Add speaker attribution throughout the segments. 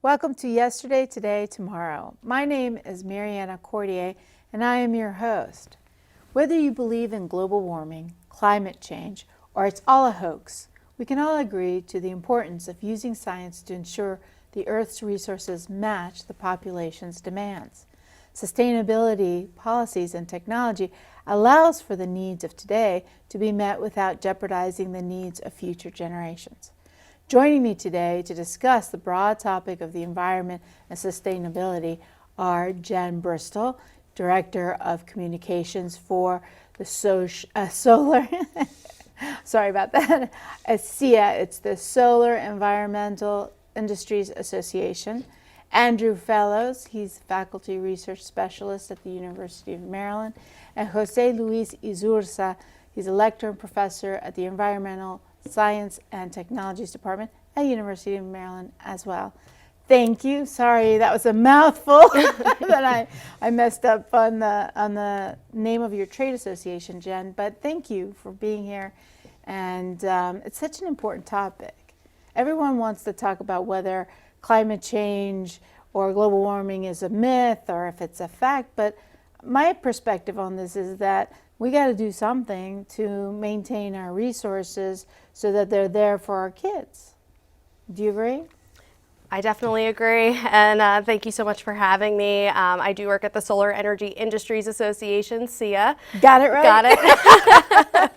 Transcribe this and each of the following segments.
Speaker 1: Welcome to Yesterday, Today, Tomorrow. My name is Mariana Cordier, and I am your host. Whether you believe in global warming, climate change, or it's all a hoax, we can all agree to the importance of using science to ensure the Earth's resources match the population's demands. Sustainability policies and technology allows for the needs of today to be met without jeopardizing the needs of future generations. Joining me today to discuss the broad topic of the environment and sustainability are Jen Bristol, Director of Communications for the Solar, sorry about that, SEIA, it's the Solar Environmental Industries Association. Andrew Fellows, he's Faculty Research Specialist at the University of Maryland. And Jose-Luis Izursa, he's a lecturer and professor at the Environmental Science and Technologies Department at University of Maryland as well. Thank you. Sorry, that was a mouthful that I messed up on the name of your trade association, Jen. But thank you for being here. And it's such an important topic. Everyone wants to talk about whether climate change or global warming is a myth or if it's a fact. But my perspective on this is that we got to do something to maintain our resources so that they're there for our kids. Do you agree?
Speaker 2: I definitely agree, and thank you so much for having me. I do work at the Solar Energy Industries Association, SEIA.
Speaker 1: Got it right?
Speaker 2: Got it.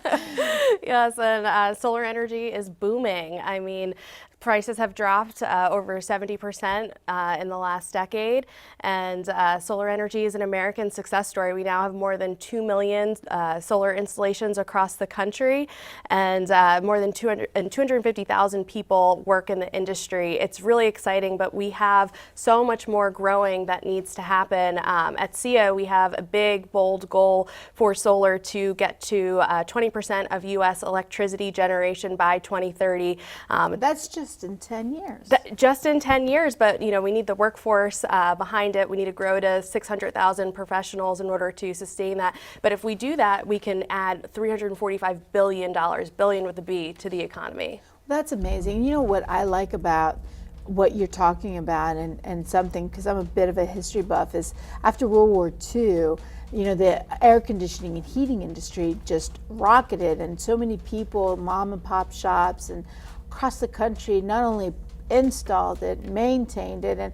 Speaker 2: Yes, and solar energy is booming. I mean, prices have dropped over 70% in the last decade, and solar energy is an American success story. We now have more than 2 million solar installations across the country, and more than 250,000 people work in the industry. It's really exciting, but we have so much more growing that needs to happen. At SEIA, we have a big, bold goal for solar to get to 20% of U.S. electricity generation by 2030.
Speaker 1: That's just in 10 years.
Speaker 2: Just in 10 years, but you know, we need the workforce behind it. We need to grow to 600,000 professionals in order to sustain that. But if we do that, we can add $345 billion, billion with a B, to the economy.
Speaker 1: That's amazing. You know what I like about what you're talking about, and something, because I'm a bit of a history buff, is after World War II, you know, the air conditioning and heating industry just rocketed, and so many people, mom and pop shops and across the country, not only installed it, maintained it, and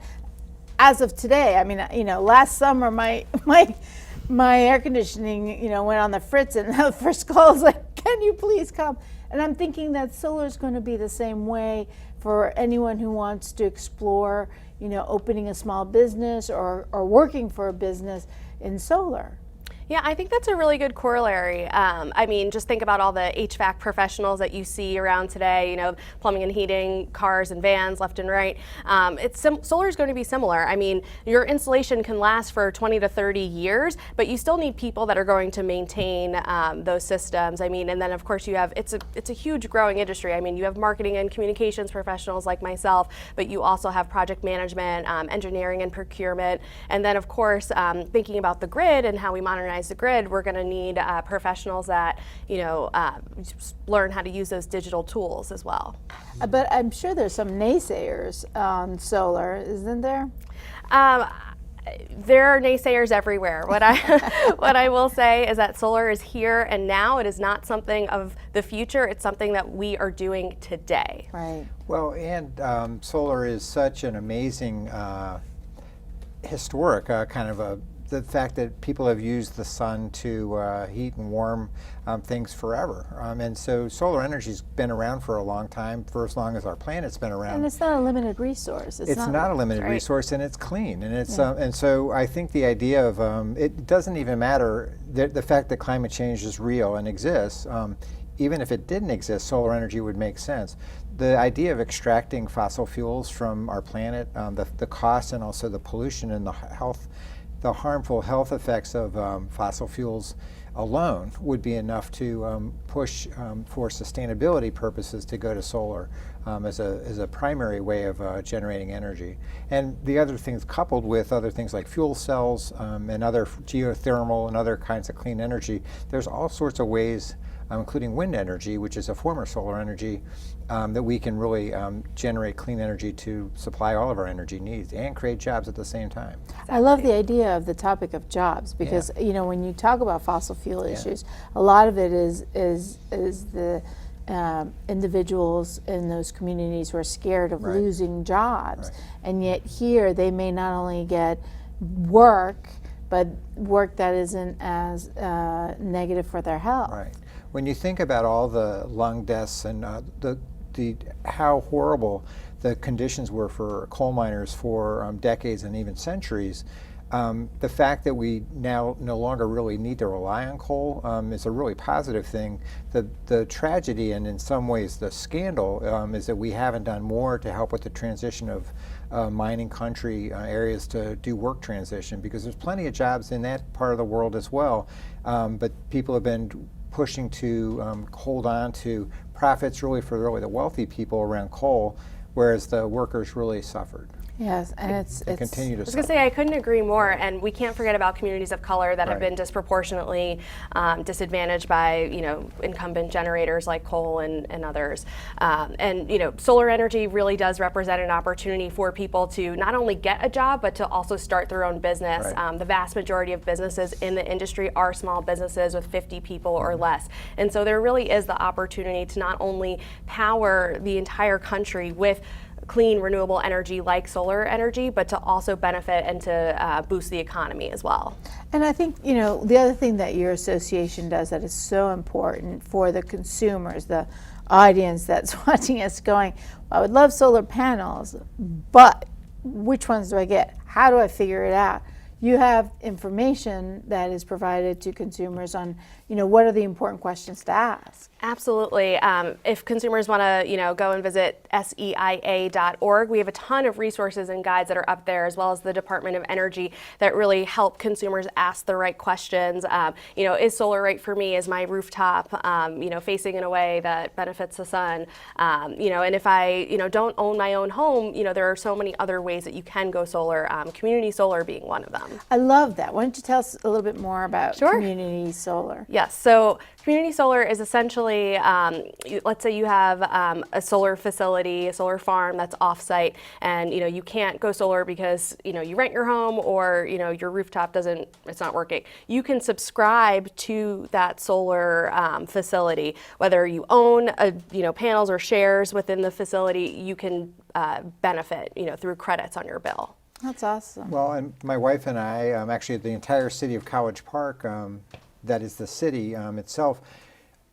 Speaker 1: as of today, I mean, you know, last summer my air conditioning, you know, went on the fritz, and the first call was like, "Can you please come?" And I'm thinking that solar is going to be the same way for anyone who wants to explore, you know, opening a small business or working for a business in solar.
Speaker 2: Yeah, I think that's a really good corollary. I mean, just think about all the HVAC professionals that you see around today, you know, plumbing and heating, cars and vans left and right. Solar is going to be similar. I mean, your installation can last for 20 to 30 years, but you still need people that are going to maintain those systems. I mean, and then of course you have, it's a huge growing industry. I mean, you have marketing and communications professionals like myself, but you also have project management, engineering and procurement. And then of course, thinking about the grid and how we modernize the grid, we're going to need professionals that, you know, learn how to use those digital tools as well.
Speaker 1: But I'm sure there's some naysayers on solar, isn't there?
Speaker 2: There are naysayers everywhere. What I will say is that solar is here and now. It is not something of the future. It's something that we are doing today.
Speaker 1: Right.
Speaker 3: Well, and solar is such an amazing historic kind of the fact that people have used the sun to heat and warm things forever. And so solar energy's been around for a long time, for as long as our planet's been around.
Speaker 1: And it's not a limited resource.
Speaker 3: It's not a limited resource, and it's clean. And it's and so I think the idea of it doesn't even matter, the fact that climate change is real and exists. Even if it didn't exist, solar energy would make sense. The idea of extracting fossil fuels from our planet, the cost and also the pollution and the harmful health effects of fossil fuels alone would be enough to push for sustainability purposes to go to solar as a primary way of generating energy. And the other things, coupled with other things like fuel cells and other geothermal and other kinds of clean energy, there's all sorts of ways including wind energy, which is a form of solar energy, that we can really generate clean energy to supply all of our energy needs and create jobs at the same time.
Speaker 1: I love the idea of the topic of jobs because when you talk about fossil fuel issues, a lot of it is the individuals in those communities who are scared of losing jobs, and yet here they may not only get work, but work that isn't as negative for their health.
Speaker 3: Right. When you think about all the lung deaths and how horrible the conditions were for coal miners for decades and even centuries, the fact that we now no longer really need to rely on coal is a really positive thing. The tragedy and in some ways the scandal is that we haven't done more to help with the transition of mining country areas to do work transition, because there's plenty of jobs in that part of the world as well, but people have been pushing to hold on to profits really for the wealthy people around coal, whereas the workers really suffered.
Speaker 1: Yes, and it's
Speaker 3: continue to.
Speaker 2: I was going to say, I couldn't agree more, and we can't forget about communities of color that have been disproportionately disadvantaged by, incumbent generators like coal and others. And solar energy really does represent an opportunity for people to not only get a job, but to also start their own business. The vast majority of businesses in the industry are small businesses with 50 people or less, and so there really is the opportunity to not only power the entire country with clean, renewable energy like solar energy, but to also benefit and to boost the economy as well.
Speaker 1: And I think, the other thing that your association does that is so important for the consumers, the audience that's watching us going, well, I would love solar panels, but which ones do I get? How do I figure it out? You have information that is provided to consumers on, what are the important questions to ask.
Speaker 2: Absolutely. If consumers want to, go and visit seia.org, we have a ton of resources and guides that are up there, as well as the Department of Energy, that really help consumers ask the right questions. Is solar right for me? Is my rooftop, facing in a way that benefits the sun? And if I, don't own my own home, there are so many other ways that you can go solar. Community solar being one of them.
Speaker 1: I love that. Why don't you tell us a little bit more about
Speaker 2: Sure.
Speaker 1: community solar?
Speaker 2: Yes. So community solar is essentially, let's say you have a solar facility, a solar farm that's off-site, and you can't go solar because you rent your home, or your rooftop it's not working. You can subscribe to that solar facility, whether you own panels or shares within the facility. You can benefit through credits on your bill.
Speaker 1: That's awesome.
Speaker 3: Well, and my wife and I, actually the entire city of College Park, that is the city itself,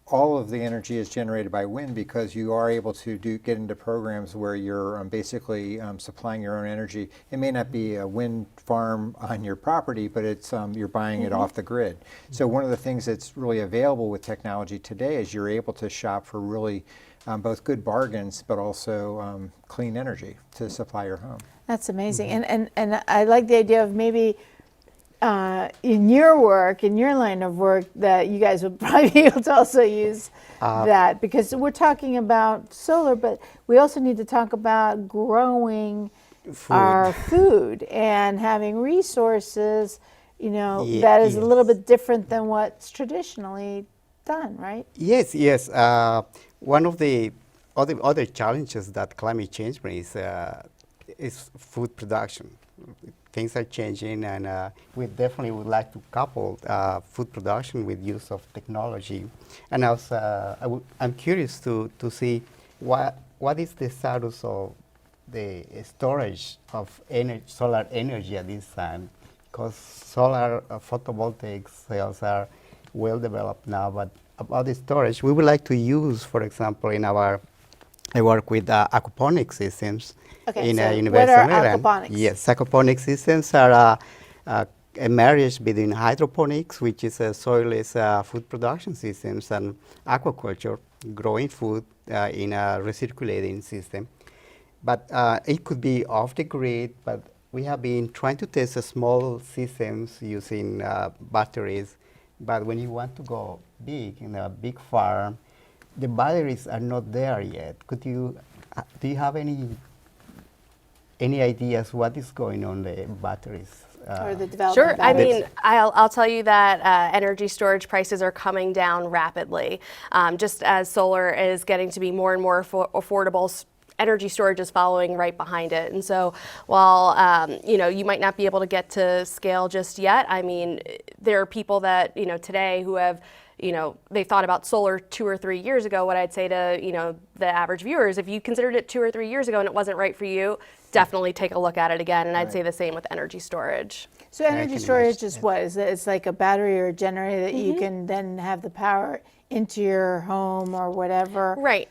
Speaker 3: all of the energy is generated by wind, because you are able to get into programs where you're basically supplying your own energy. It may not be a wind farm on your property, but it's you're buying it off the grid. So one of the things that's really available with technology today is you're able to shop for really both good bargains, but also clean energy to supply your home.
Speaker 1: That's amazing. And I like the idea of maybe in your work, in your line of work, that you guys would probably be able to also use that, because we're talking about solar, but we also need to talk about growing our food and having resources, that is a little bit different than what's traditionally done, right?
Speaker 4: Yes. One of the other challenges that climate change brings is food production. Things are changing, and we definitely would like to couple food production with use of technology. And also, I'm curious to see what is the status of the storage of solar energy at this time, because solar photovoltaic cells are well developed now, but about the storage, we would like to use, for example, I work with aquaponic systems.
Speaker 1: Okay,
Speaker 4: in
Speaker 1: so
Speaker 4: University
Speaker 1: what are
Speaker 4: of Maryland.
Speaker 1: aquaponics?
Speaker 4: Yes, aquaponic systems are a marriage between hydroponics, which is a soilless food production systems, and aquaculture, growing food in a recirculating system. But it could be off the grid, but we have been trying to test small systems using batteries. But when you want to go big, in a big farm, the batteries are not there yet. Do you have any ideas what is going on the batteries
Speaker 1: or the development?
Speaker 2: Sure.
Speaker 1: of
Speaker 2: I
Speaker 1: batteries?
Speaker 2: mean, I'll tell you that energy storage prices are coming down rapidly. Just as solar is getting to be more and more affordable, energy storage is following right behind it. And so while, you might not be able to get to scale just yet, I mean, there are people that, today who have, they thought about solar 2 or 3 years ago. What I'd say to, the average viewers, if you considered it 2 or 3 years ago and it wasn't right for you, definitely take a look at it again. And I'd say the same with energy storage.
Speaker 1: So energy storage is what? It's like a battery or a generator that you can then have the power into your home or whatever.
Speaker 2: Right.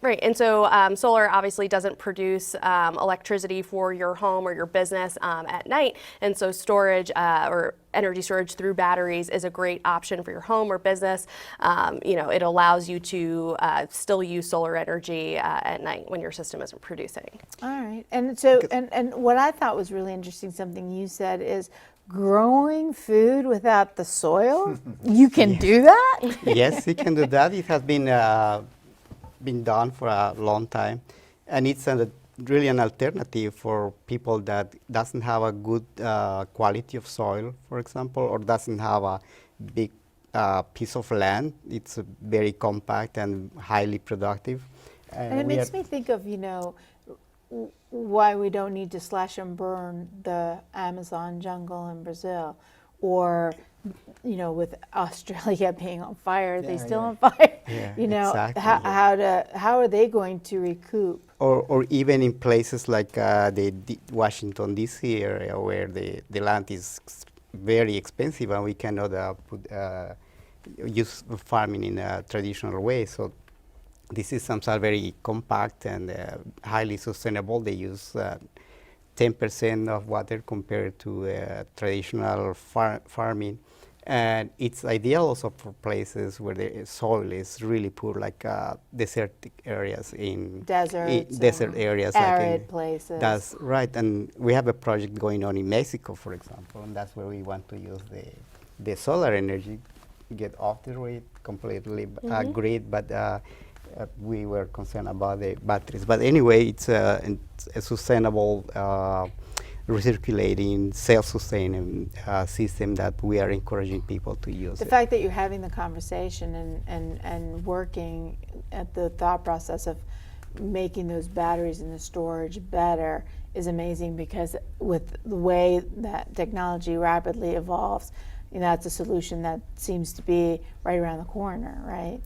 Speaker 2: Right, and so solar obviously doesn't produce electricity for your home or your business at night, and so storage or energy storage through batteries is a great option for your home or business. It allows you to still use solar energy at night when your system isn't producing.
Speaker 1: All right, and so and what I thought was really interesting, something you said is growing food without the soil. You can do that?
Speaker 4: Yes, you can do that. It has been done for a long time, and it's really an alternative for people that doesn't have a good quality of soil, for example, or doesn't have a big piece of land. It's very compact and highly productive.
Speaker 1: And it makes me think of, why we don't need to slash and burn the Amazon jungle in Brazil, or with Australia being on fire, they still on fire.
Speaker 4: Yeah, exactly.
Speaker 1: How are they going to recoup?
Speaker 4: Or even in places like the Washington D.C. area where the land is very expensive and we cannot use farming in a traditional way. So these systems are very compact and highly sustainable. They use 10% of water compared to traditional farming. And it's ideal also for places where the soil is really poor, like desertic areas in desert areas,
Speaker 1: arid places.
Speaker 4: That's right. And we have a project going on in Mexico, for example, and that's where we want to use the solar energy, get off the grid completely, grid, but we were concerned about the batteries. But anyway, it's a sustainable recirculating, self-sustaining system that we are encouraging people to use.
Speaker 1: The fact that you're having the conversation and working at the thought process of making those batteries and the storage better is amazing, because with the way that technology rapidly evolves, that's a solution that seems to be right around the corner, right?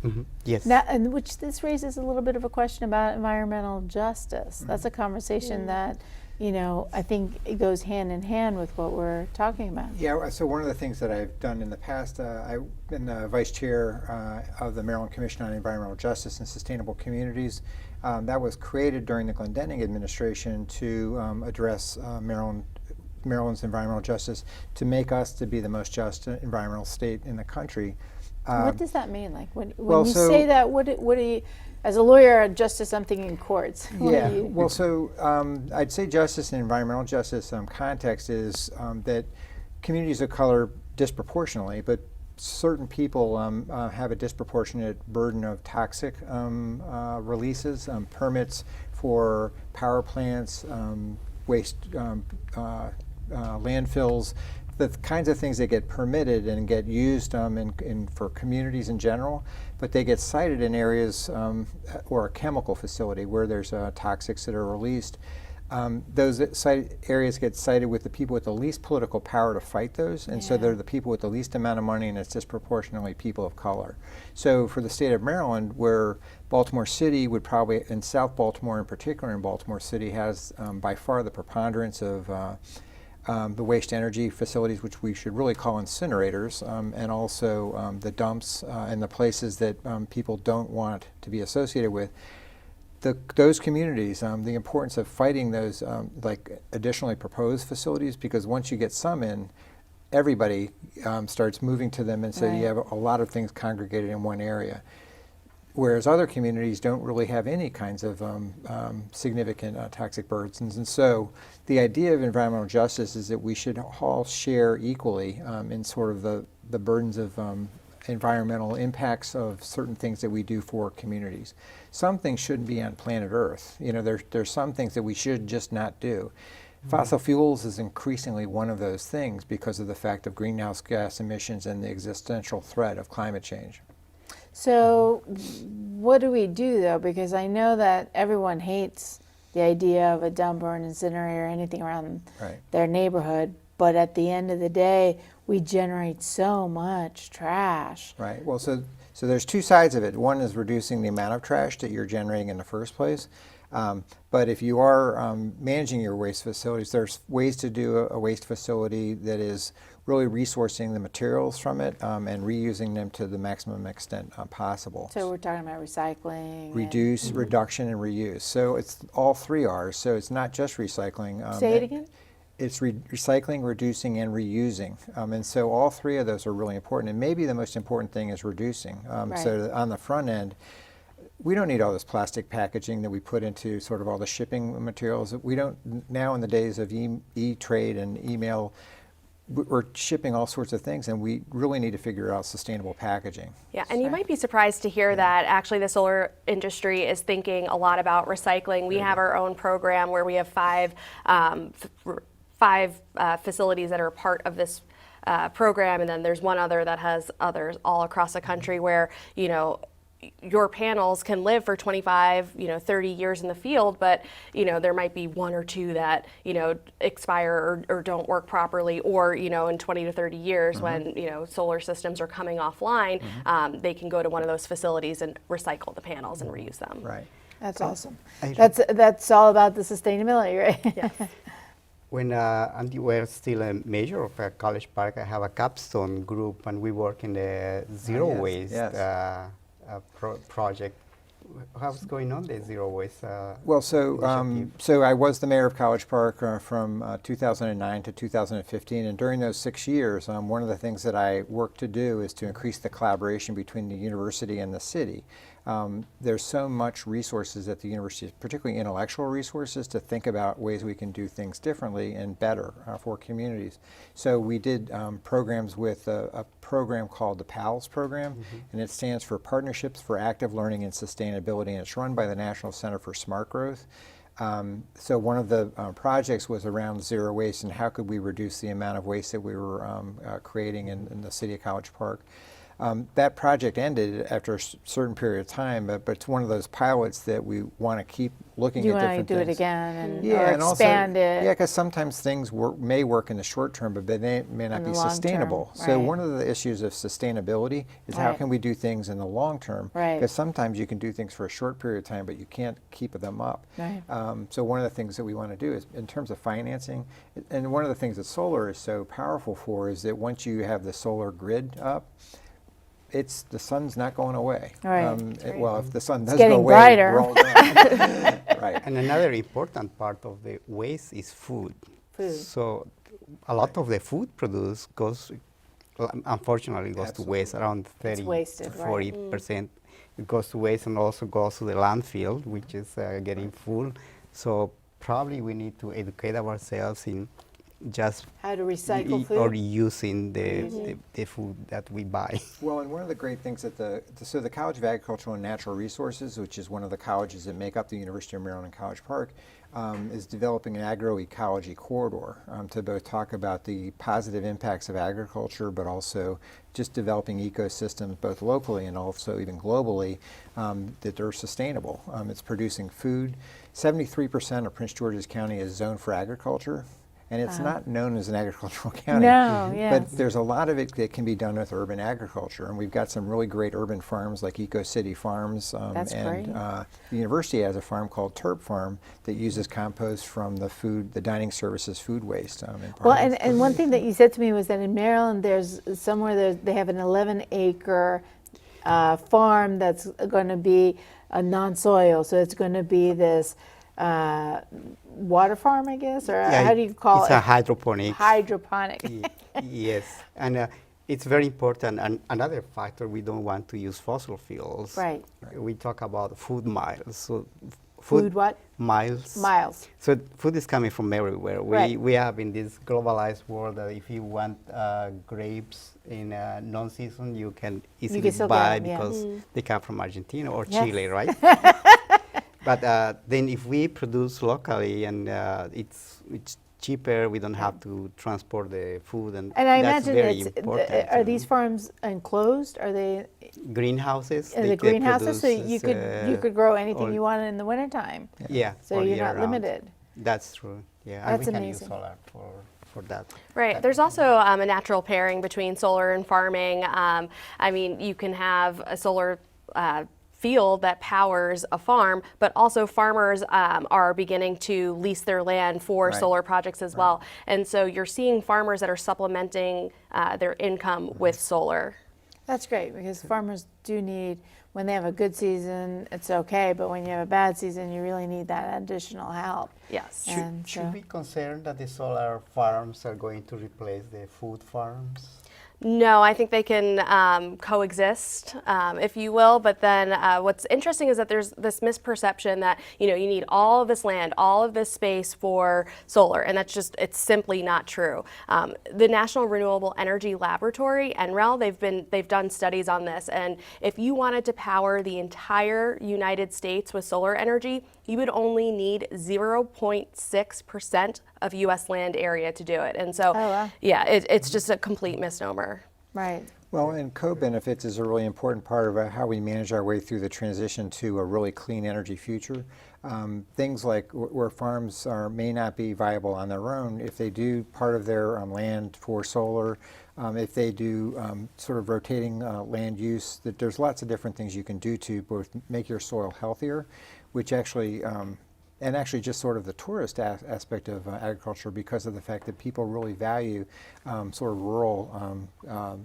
Speaker 4: Mm-hmm. Yes.
Speaker 1: Now, and which this raises a little bit of a question about environmental justice. That's a conversation that I think it goes hand in hand with what we're talking about.
Speaker 3: Yeah, so one of the things that I've done in the past, I've been the vice chair of the Maryland Commission on Environmental Justice and Sustainable Communities. That was created during the Glendenning administration to address Maryland's environmental justice, to make us to be the most just environmental state in the country.
Speaker 1: What does that mean? Like when you say that, what do you, as a lawyer, justice something in courts?
Speaker 3: Yeah, well, so I'd say justice and environmental justice context is that communities of color disproportionately, but certain people have a disproportionate burden of toxic releases, permits for power plants, waste landfills, the kinds of things that get permitted and get used for communities in general, but they get cited in areas or a chemical facility where there's toxics that are released. Those areas get cited with the people with the least political power to fight those, and so they're the people with the least amount of money, and it's disproportionately people of color. So for the state of Maryland, where Baltimore City would probably, and South Baltimore in particular, in Baltimore City has by far the preponderance of the waste energy facilities, which we should really call incinerators, and also the dumps and the places that people don't want to be associated with. Those communities, the importance of fighting those like additionally proposed facilities, because once you get some in, everybody starts moving to them, and so you have a lot of things congregated in one area. Whereas other communities don't really have any kinds of significant toxic burdens. And so the idea of environmental justice is that we should all share equally in sort of the burdens of environmental impacts of certain things that we do for communities. Some things shouldn't be on planet Earth. There's some things that we should just not do. Fossil fuels is increasingly one of those things because of the fact of greenhouse gas emissions and the existential threat of climate change.
Speaker 1: So what do we do though? Because I know that everyone hates the idea of a dump or an incinerator or anything around
Speaker 3: Right.
Speaker 1: their neighborhood, but at the end of the day, we generate so much trash.
Speaker 3: Right. Well, so there's two sides of it. One is reducing the amount of trash that you're generating in the first place. But if you are managing your waste facilities, there's ways to do a waste facility that is really resourcing the materials from it and reusing them to the maximum extent possible.
Speaker 1: So we're talking about recycling.
Speaker 3: Reduce, reduction, and reuse. So it's all three R's. So it's not just recycling.
Speaker 1: Say it again?
Speaker 3: It's recycling, reducing, and reusing. And so all three of those are really important. And maybe the most important thing is reducing. So on the front end, we don't need all this plastic packaging that we put into sort of all the shipping materials. We don't, now in the days of e-trade and email, we're shipping all sorts of things, and we really need to figure out sustainable packaging.
Speaker 2: Yeah, and you might be surprised to hear that actually the solar industry is thinking a lot about recycling. We have our own program where we have five facilities that are part of this program, and then there's one other that has others all across the country where, you know, your panels can live for 25, 30 years in the field, but, there might be one or two that, expire or don't work properly, or, in 20 to 30 years when, solar systems are coming offline, they can go to one of those facilities and recycle the panels and reuse them.
Speaker 3: Right.
Speaker 1: That's awesome. That's all about the sustainability, right?
Speaker 2: Yes.
Speaker 4: When we were still a major of College Park, I have a capstone group, and we work in the zero waste project. How's going on the zero waste?
Speaker 3: Well, so I was the mayor of College Park from 2009 to 2015, and during those 6 years, one of the things that I worked to do is to increase the collaboration between the university and the city. There's so much resources at the university, particularly intellectual resources, to think about ways we can do things differently and better for communities. So we did programs with a program called the PALS program, and it stands for Partnerships for Active Learning and Sustainability, and it's run by the National Center for Smart Growth. So one of the projects was around zero waste and how could we reduce the amount of waste that we were creating in the city of College Park. That project ended after a certain period of time, but it's one of those pilots that we want to keep looking at different things.
Speaker 1: You want to do it again and
Speaker 3: and
Speaker 1: expand it.
Speaker 3: Yeah, because sometimes things may work in the short term, but they may not be sustainable. So one of the issues of sustainability is how can we do things in the long term? Because sometimes you can do things for a short period of time, but you can't keep them up. So one of the things that we want to do is, in terms of financing, and one of the things that solar is so powerful for is that once you have the solar grid up, the sun's not going away. Well, if the sun does go away,
Speaker 1: brighter.
Speaker 3: we're all done. Right.
Speaker 4: And another important part of the waste is food. So a lot of the food produced unfortunately goes to waste, around 30 to 40%. It goes to waste and also goes to the landfill, which is getting full. So probably we need to educate ourselves in just
Speaker 1: how to recycle food
Speaker 4: or using the food that we buy.
Speaker 3: Well, and one of the great things that the College of Agricultural and Natural Resources, which is one of the colleges that make up the University of Maryland College Park, is developing an agroecology corridor to both talk about the positive impacts of agriculture, but also just developing ecosystems both locally and also even globally that are sustainable. It's producing food. 73% of Prince George's County is zoned for agriculture. And it's not known as an agricultural county, but there's a lot of it that can be done with urban agriculture. And we've got some really great urban farms like Eco City Farms. The university has a farm called Turp Farm that uses compost from the dining services food waste.
Speaker 1: Well, and one thing that you said to me was that in Maryland, there's somewhere they have an 11-acre farm that's going to be a non-soil. So it's going to be this water farm, I guess, or how do you call it?
Speaker 4: It's a hydroponic.
Speaker 1: Hydroponic.
Speaker 4: Yes, and it's very important. And another factor, we don't want to use fossil fuels.
Speaker 1: Right.
Speaker 4: We talk about food miles. So
Speaker 1: food what?
Speaker 4: Miles.
Speaker 1: Miles.
Speaker 4: So food is coming from everywhere. We have in this globalized world that if you want grapes in non-season, you can easily buy because they come from Argentina or Chile, right? But then if we produce locally and it's cheaper. We don't have to transport the food, and
Speaker 1: I
Speaker 4: that's
Speaker 1: imagine
Speaker 4: very important.
Speaker 1: are these farms enclosed? Are they
Speaker 4: greenhouses?
Speaker 1: are
Speaker 4: They-
Speaker 1: the
Speaker 4: they
Speaker 1: greenhouses? So
Speaker 4: produce,
Speaker 1: you could grow anything
Speaker 4: all-
Speaker 1: you want in the wintertime.
Speaker 4: Yeah.
Speaker 1: So
Speaker 4: all
Speaker 1: you're
Speaker 4: year
Speaker 1: not
Speaker 4: round.
Speaker 1: limited.
Speaker 4: That's true. Yeah, and
Speaker 1: That's
Speaker 4: we can
Speaker 1: amazing.
Speaker 4: use solar for that.
Speaker 2: Right. There's also a natural pairing between solar and farming. I mean, you can have a solar field that powers a farm, but also farmers are beginning to lease their land for
Speaker 3: Right.
Speaker 2: solar projects as well. And so you're seeing farmers that are supplementing their income with solar.
Speaker 1: That's great because farmers do need, when they have a good season, it's okay, but when you have a bad season, you really need that additional help.
Speaker 2: Yes.
Speaker 1: And so-
Speaker 4: Should we concern that the solar farms are going to replace the food farms?
Speaker 2: No, I think they can coexist, if you will. But then what's interesting is that there's this misperception that, you need all of this land, all of this space for solar. And that's just, it's simply not true. The National Renewable Energy Laboratory, NREL, they've done studies on this. And if you wanted to power the entire United States with solar energy, you would only need 0.6% of U.S. land area to do it. And so,
Speaker 1: wow.
Speaker 2: yeah, it's just a complete misnomer.
Speaker 1: Right.
Speaker 3: Well, and co-benefits is a really important part of how we manage our way through the transition to a really clean energy future. Things like where farms may not be viable on their own, if they do part of their land for solar, if they do sort of rotating land use, that there's lots of different things you can do to both make your soil healthier, which actually and actually just sort of the tourist aspect of agriculture, because of the fact that people really value sort of rural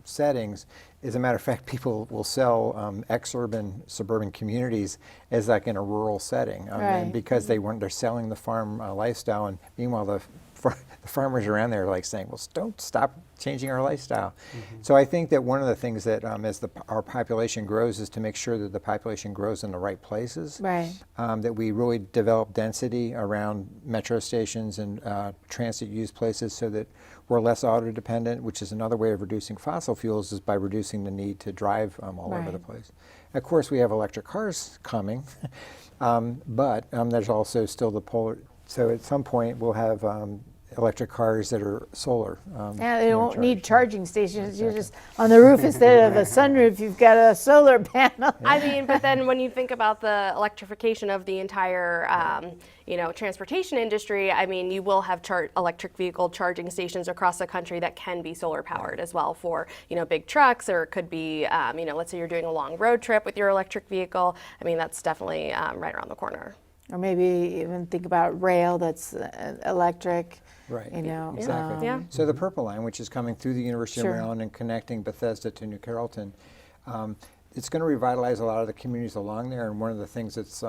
Speaker 3: settings. As a matter of fact, people will sell ex-urban suburban communities as like in a rural setting,
Speaker 1: Right.
Speaker 3: and because they're selling the farm lifestyle, and meanwhile the farmers around there are like saying, well, don't stop changing our lifestyle. So I think that one of the things that as our population grows is to make sure that the population grows in the right places.
Speaker 1: Right.
Speaker 3: That we really develop density around metro stations and transit use places so that we're less auto dependent, which is another way of reducing fossil fuels, is by reducing the need to drive all over the
Speaker 1: Right.
Speaker 3: place. Of course, we have electric cars coming, but there's also still the polar. So at some point we'll have electric cars that are solar.
Speaker 1: Yeah, they don't need charging stations. You're just on the roof instead of a sunroof, you've got a solar panel.
Speaker 2: I mean, but then when you think about the electrification of the entire, transportation industry, I mean, you will have electric vehicle charging stations across the country that can be solar powered as well for, big trucks, or it could be, let's say you're doing a long road trip with your electric vehicle. I mean, that's definitely right around the corner.
Speaker 1: Or maybe even think about rail that's electric.
Speaker 3: Right.
Speaker 1: Exactly.
Speaker 2: Yeah.
Speaker 3: So the Purple Line, which is coming through the University
Speaker 1: Sure.
Speaker 3: of Maryland and connecting Bethesda to New Carrollton, it's going to revitalize a lot of the communities along there. And one of the things that's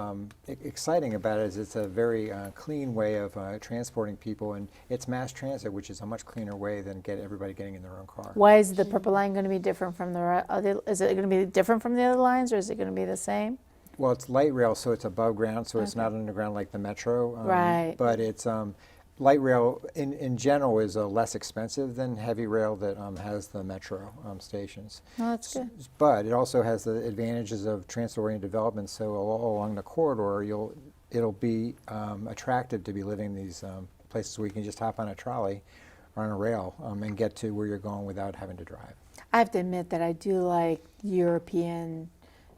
Speaker 3: exciting about it is it's a very clean way of transporting people, and it's mass transit, which is a much cleaner way than everybody getting in their own car.
Speaker 1: Why is the Purple Line going to be different from the other? Is it going to be different from the other lines, or is it going to be the same?
Speaker 3: Well, it's light rail, so it's above ground, so it's not underground like the metro.
Speaker 1: Right.
Speaker 3: But it's light rail in general is less expensive than heavy rail that has the metro stations.
Speaker 1: Oh, that's good.
Speaker 3: But it also has the advantages of transit-oriented development. So all along the corridor, it'll be attractive to be living in these places where you can just hop on a trolley or on a rail and get to where you're going without having to drive.
Speaker 1: I have to admit that I do like European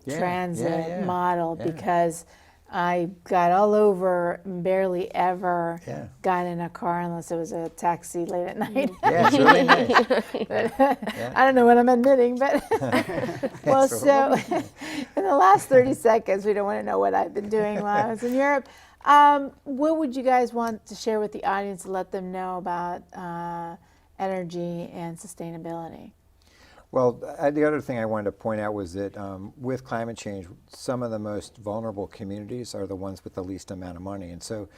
Speaker 1: transit model
Speaker 3: yeah.
Speaker 1: because I got all over and barely ever
Speaker 3: Yeah.
Speaker 1: got in a car unless it was a taxi late at night.
Speaker 3: Yeah, it's really nice.
Speaker 1: I don't know what I'm admitting, but well,
Speaker 3: That's
Speaker 1: so in the last 30 seconds, we don't want to know what I've been doing while I was in Europe. What would you guys want to share with the audience to let them know about energy and sustainability?
Speaker 3: Well, the other thing I wanted to point out was that with climate change, some of the most vulnerable communities are the ones with the least amount of money. And so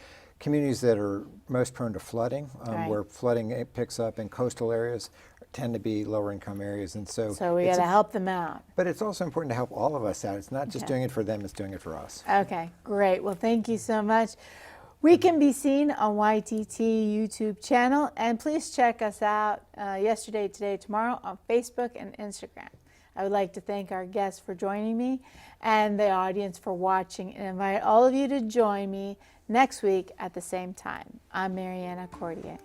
Speaker 3: communities that are most prone to flooding,
Speaker 1: Right.
Speaker 3: where flooding picks up in coastal areas, tend to be lower income areas. And so
Speaker 1: We got to help them out.
Speaker 3: But it's also important to help all of us out. It's not just
Speaker 1: Okay.
Speaker 3: doing it for them, it's doing it for us.
Speaker 1: Okay, great. Well, thank you so much. We can be seen on YTT YouTube channel, and please check us out yesterday, today, tomorrow on Facebook and Instagram. I would like to thank our guests for joining me and the audience for watching, and invite all of you to join me next week at the same time. I'm Mariana Cordier.